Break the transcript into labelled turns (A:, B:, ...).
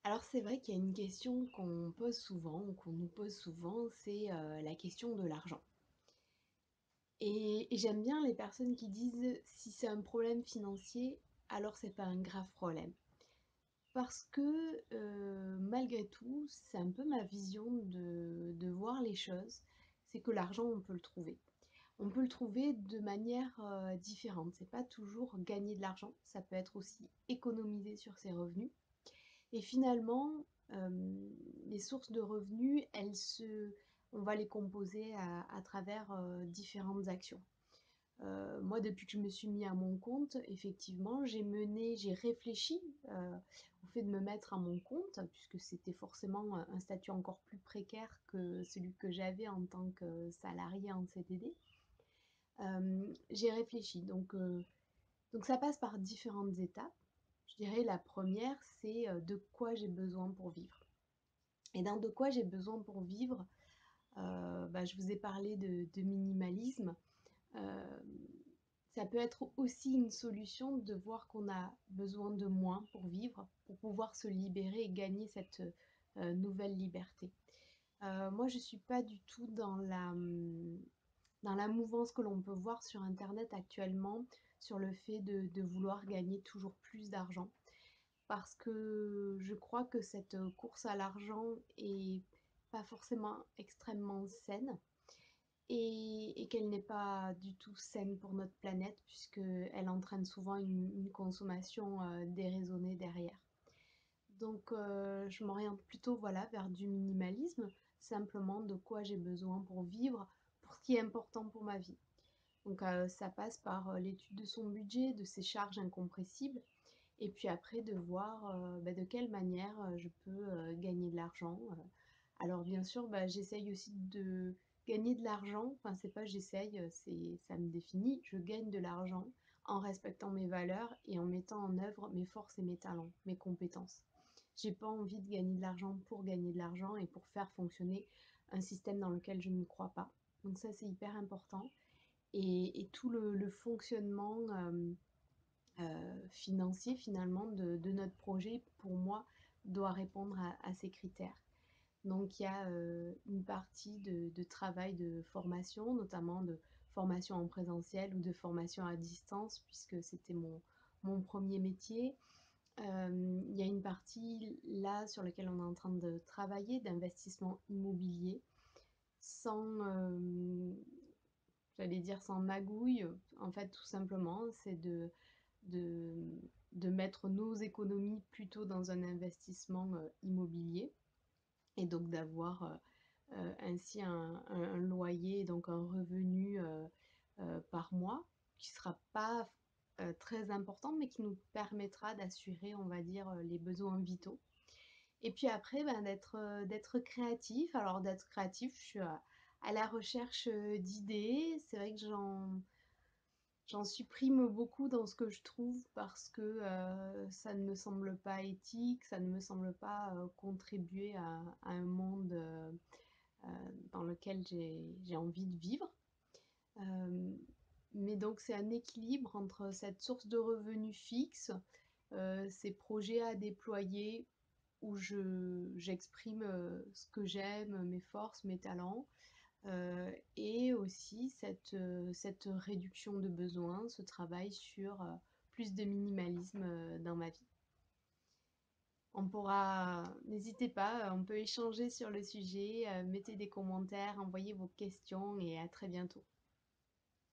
A: Alors c'est vrai qu'il y a une question qu'on pose souvent ou qu'on nous pose souvent, c'est, la question de l'argent. Et j'aime bien les personnes qui disent: «Si c'est un problème financier, alors c'est pas un grave problème». Parce que, malgré tout, c'est un peu ma vision de voir les choses, c'est que l'argent, on peut le trouver. On peut le trouver de manière, différente. C'est pas toujours gagner de l'argent, ça peut être aussi économiser sur ses revenus. Et finalement, les sources de revenus, on va les composer à travers, différentes actions. Moi, depuis que je me suis mis à mon compte, effectivement, j'ai réfléchi, au fait de me mettre à mon compte, puisque c'était forcément, un statut encore plus précaire que celui que j'avais en tant que salarié en CDD. J'ai réfléchi, donc ça passe par différentes étapes. Je dirais la première, c'est, de quoi j'ai besoin pour vivre. Et dans de quoi j'ai besoin pour vivre, je vous ai parlé de minimalisme. Hem, Ça peut être aussi une solution de voir qu'on a besoin de moins pour vivre, pour pouvoir se libérer et gagner cette, nouvelle liberté. Moi, je suis pas du tout dans la mouvance que l'on peut voir sur internet actuellement, sur le fait de vouloir gagner toujours plus d'argent. Parce que je crois que cette, course à l'argent est pas forcément extrêmement saine et qu'elle n'est pas du tout saine pour notre planète puisqu'elle entraîne souvent une consommation, déraisonnée derrière. Donc je m'oriente plutôt, voilà, vers du minimalisme, simplement de quoi j'ai besoin pour vivre, pour ce qui est important pour ma vie. Donc ça passe par, l'étude de son budget, de ses charges incompressibles et puis après de voir, de quelle manière, je peux, gagner de l'argent. Alors bien sûr, j'essaye aussi de gagner de l'argent, enfin c'est pas j'essaye, c'est ça me définit, je gagne de l'argent en respectant mes valeurs et en mettant en œuvre mes forces et mes talents, mes compétences. J'ai pas envie de gagner de l'argent pour gagner de l'argent et pour faire fonctionner un système dans lequel je ne crois pas. Donc ça, c'est hyper important et tout le fonctionnement, financier finalement de notre projet, pour moi, doit répondre à ces critères. Donc il y a, une partie de travail de formation, notamment de formation en présentiel ou de formation à distance puisque c'était mon 1er métier. Il y a une partie là sur laquelle on est en train de travailler, d'investissement immobilier sans, j'allais dire sans magouille, en fait tout simplement, c'est de de mettre nos économies plutôt dans un investissement, immobilier et donc d'avoir, ainsi un loyer, donc un revenu, par mois qui sera pas très important, mais qui nous permettra d'assurer, on va dire, les besoins vitaux. Et puis après, d'être créatif. Alors d'être créatif, je suis à la recherche, d'idées. C'est vrai que j'en supprime beaucoup dans ce que je trouve parce que, ça ne me semble pas éthique, ça ne me semble pas, contribuer à un monde, dans lequel j'ai envie de vivre. Hem, mais donc c'est un équilibre entre cette source de revenus fixe, ces projets à déployer où j'exprime, ce que j'aime, mes forces, mes talents, et aussi cette réduction de besoins, ce travail sur, plus de minimalisme, dans ma vie. N'hésitez pas, on peut échanger sur le sujet, mettez des commentaires, envoyez vos questions et à très bientôt.